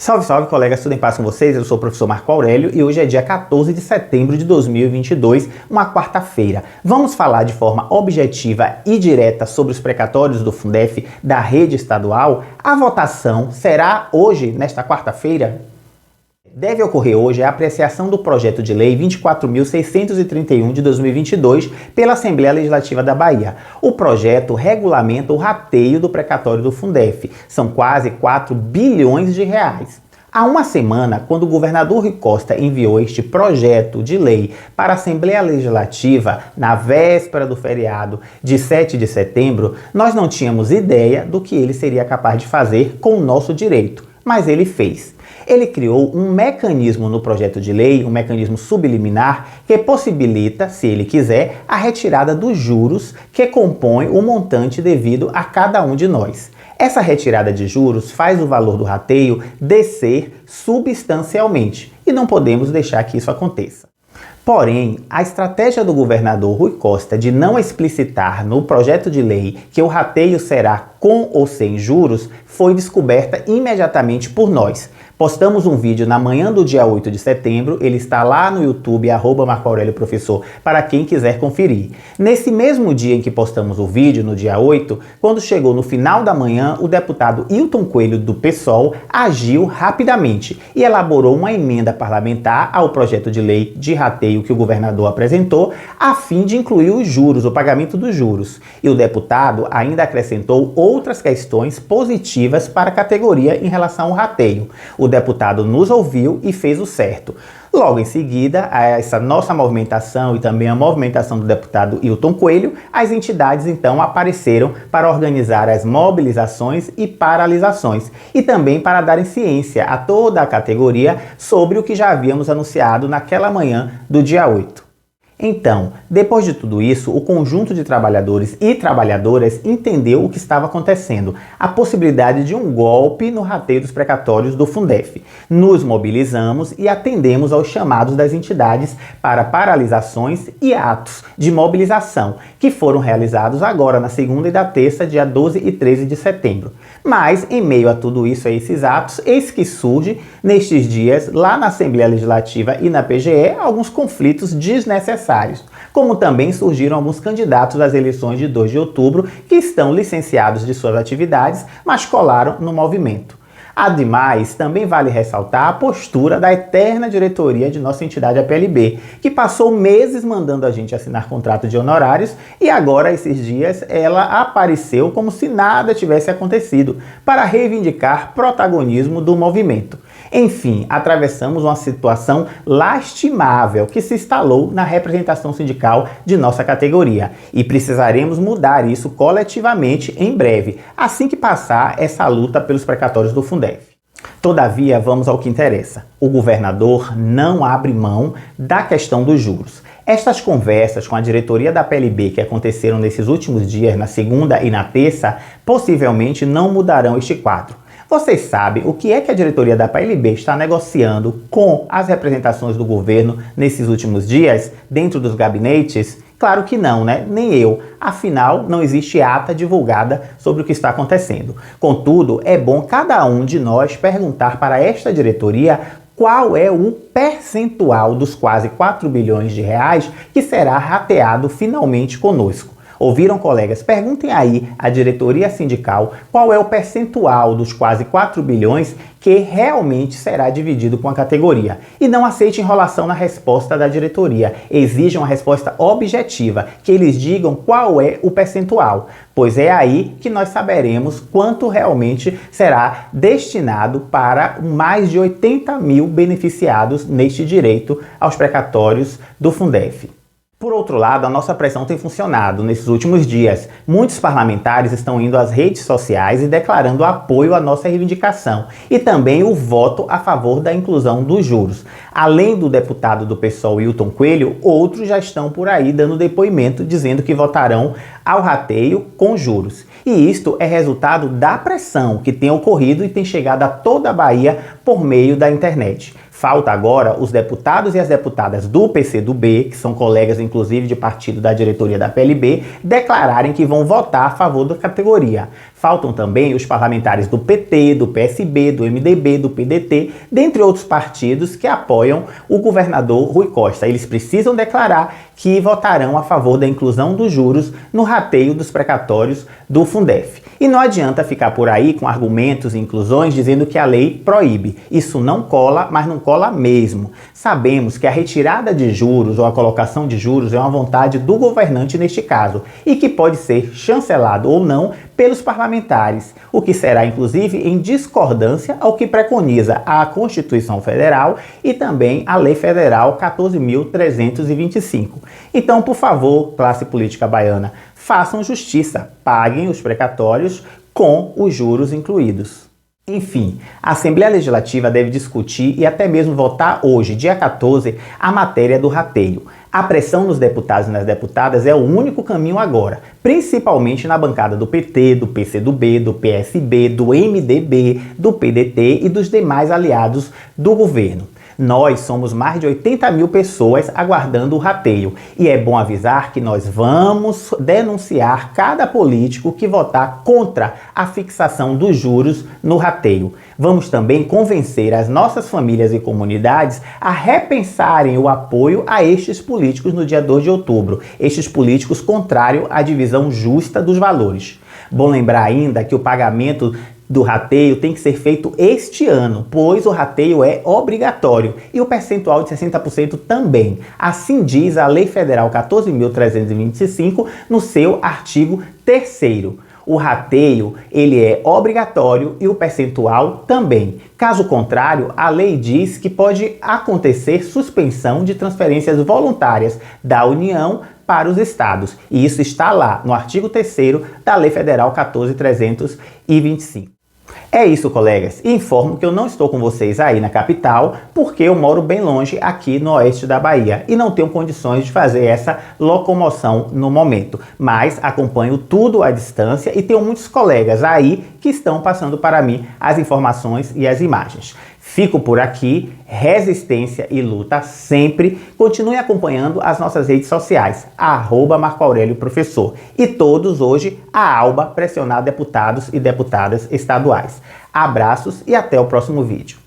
Salve, salve, colegas, tudo em paz com vocês? Eu sou o professor Marco Aurélio e hoje é dia 14 de setembro de 2022, uma quarta-feira. Vamos falar de forma objetiva e direta sobre os precatórios do Fundef da rede estadual. A votação será hoje, nesta quarta-feira? Deve ocorrer hoje a apreciação do projeto de lei 24.631 de 2022 pela Assembleia Legislativa da Bahia. O projeto regulamenta o rateio do precatório do Fundef. São quase 4 bilhões de reais. Há uma semana, quando o governador Rui Costa enviou este projeto de lei para a Assembleia Legislativa, na véspera do feriado de 7 de setembro, nós não tínhamos ideia do que ele seria capaz de fazer com o nosso direito, mas ele fez. Ele criou um mecanismo no projeto de lei, um mecanismo subliminar, que possibilita, se ele quiser, a retirada dos juros que compõem o montante devido a cada um de nós. Essa retirada de juros faz o valor do rateio descer substancialmente e não podemos deixar que isso aconteça. Porém, a estratégia do governador Rui Costa de não explicitar no projeto de lei que o rateio será com ou sem juros foi descoberta imediatamente por nós. Postamos um vídeo na manhã do dia 8 de setembro, ele está lá no YouTube, @MarcoAurélioProfessor, para quem quiser conferir. Nesse mesmo dia em que postamos o vídeo, no dia 8, quando chegou no final da manhã, o deputado Hilton Coelho, do PSOL, agiu rapidamente e elaborou uma emenda parlamentar ao projeto de lei de rateio que o governador apresentou, a fim de incluir os juros, o pagamento dos juros. E o deputado ainda acrescentou outras questões positivas para a categoria em relação ao rateio. O deputado nos ouviu e fez o certo. Logo em seguida, a essa nossa movimentação e também a movimentação do deputado Hilton Coelho, as entidades então apareceram para organizar as mobilizações e paralisações e também para darem ciência a toda a categoria sobre o que já havíamos anunciado naquela manhã do dia 8. Então, depois de tudo isso, o conjunto de trabalhadores e trabalhadoras entendeu o que estava acontecendo, a possibilidade de um golpe no rateio dos precatórios do Fundef. Nos mobilizamos e atendemos aos chamados das entidades para paralisações e atos de mobilização, que foram realizados agora na segunda e da terça, dia 12 e 13 de setembro. Mas, em meio a tudo isso, a esses atos, eis que surge, nestes dias, lá na Assembleia Legislativa e na PGE, alguns conflitos desnecessários, como também surgiram alguns candidatos às eleições de 2 de outubro que estão licenciados de suas atividades, mas colaram no movimento. Ademais, também vale ressaltar a postura da eterna diretoria de nossa entidade, a PLB, que passou meses mandando a gente assinar contrato de honorários e agora, esses dias, ela apareceu como se nada tivesse acontecido, para reivindicar protagonismo do movimento. Enfim, atravessamos uma situação lastimável que se instalou na representação sindical de nossa categoria e precisaremos mudar isso coletivamente em breve, assim que passar essa luta pelos precatórios do Fundef. Todavia, vamos ao que interessa. O governador não abre mão da questão dos juros. Estas conversas com a diretoria da PLB que aconteceram nesses últimos dias, na segunda e na terça, possivelmente não mudarão este quadro. Vocês sabem o que é que a diretoria da PLB está negociando com as representações do governo nesses últimos dias, dentro dos gabinetes? Claro que não, né? Nem eu. Afinal, não existe ata divulgada sobre o que está acontecendo. Contudo, é bom cada um de nós perguntar para esta diretoria qual é o percentual dos quase 4 bilhões de reais que será rateado finalmente conosco. Ouviram, colegas? Perguntem aí à diretoria sindical qual é o percentual dos quase 4 bilhões que realmente será dividido com a categoria. E não aceite enrolação na resposta da diretoria. Exijam uma resposta objetiva, que eles digam qual é o percentual, pois é aí que nós saberemos quanto realmente será destinado para mais de 80 mil beneficiados neste direito aos precatórios do Fundef. Por outro lado, a nossa pressão tem funcionado nesses últimos dias. Muitos parlamentares estão indo às redes sociais e declarando apoio à nossa reivindicação e também o voto a favor da inclusão dos juros. Além do deputado do PSOL, Hilton Coelho, outros já estão por aí dando depoimento dizendo que votarão ao rateio com juros. E isto é resultado da pressão que tem ocorrido e tem chegado a toda a Bahia por meio da internet. Falta agora os deputados e as deputadas do PCdoB, que são colegas inclusive de partido da diretoria da PLB, declararem que vão votar a favor da categoria. Faltam também os parlamentares do PT, do PSB, do MDB, do PDT, dentre outros partidos que apoiam o governador Rui Costa. Eles precisam declarar que votarão a favor da inclusão dos juros no rateio dos precatórios do Fundef. E não adianta ficar por aí com argumentos e inclusões dizendo que a lei proíbe. Isso não cola, mas não cola mesmo. Sabemos que a retirada de juros ou a colocação de juros é uma vontade do governante neste caso e que pode ser chancelado ou não pelos parlamentares, o que será inclusive em discordância ao que preconiza a Constituição Federal e também a Lei Federal 14.325. Então, por favor, classe política baiana, façam justiça, paguem os precatórios com os juros incluídos. Enfim, a Assembleia Legislativa deve discutir e até mesmo votar hoje, dia 14, a matéria do rateio. A pressão nos deputados e nas deputadas é o único caminho agora, principalmente na bancada do PT, do PCdoB, do PSB, do MDB, do PDT e dos demais aliados do governo. Nós somos mais de 80 mil pessoas aguardando o rateio e é bom avisar que nós vamos denunciar cada político que votar contra a fixação dos juros no rateio. Vamos também convencer as nossas famílias e comunidades a repensarem o apoio a estes políticos no dia 2 de outubro, estes políticos contrários à divisão justa dos valores. Bom lembrar ainda que o pagamento do rateio tem que ser feito este ano, pois o rateio é obrigatório e o percentual de 60% também. Assim diz a Lei Federal 14.325 no seu artigo 3º. O rateio, ele é obrigatório e o percentual também. Caso contrário, a lei diz que pode acontecer suspensão de transferências voluntárias da União para os estados. E isso está lá no artigo 3º da Lei Federal 14.325. É isso, colegas. Informo que eu não estou com vocês aí na capital, porque eu moro bem longe aqui no oeste da Bahia e não tenho condições de fazer essa locomoção no momento. Mas acompanho tudo à distância e tenho muitos colegas aí que estão passando para mim as informações e as imagens. Fico por aqui, resistência e luta sempre. Continue acompanhando as nossas redes sociais, @MarcoAurélioProfessor. E todos hoje a ALBA pressionar deputados e deputadas estaduais. Abraços e até o próximo vídeo.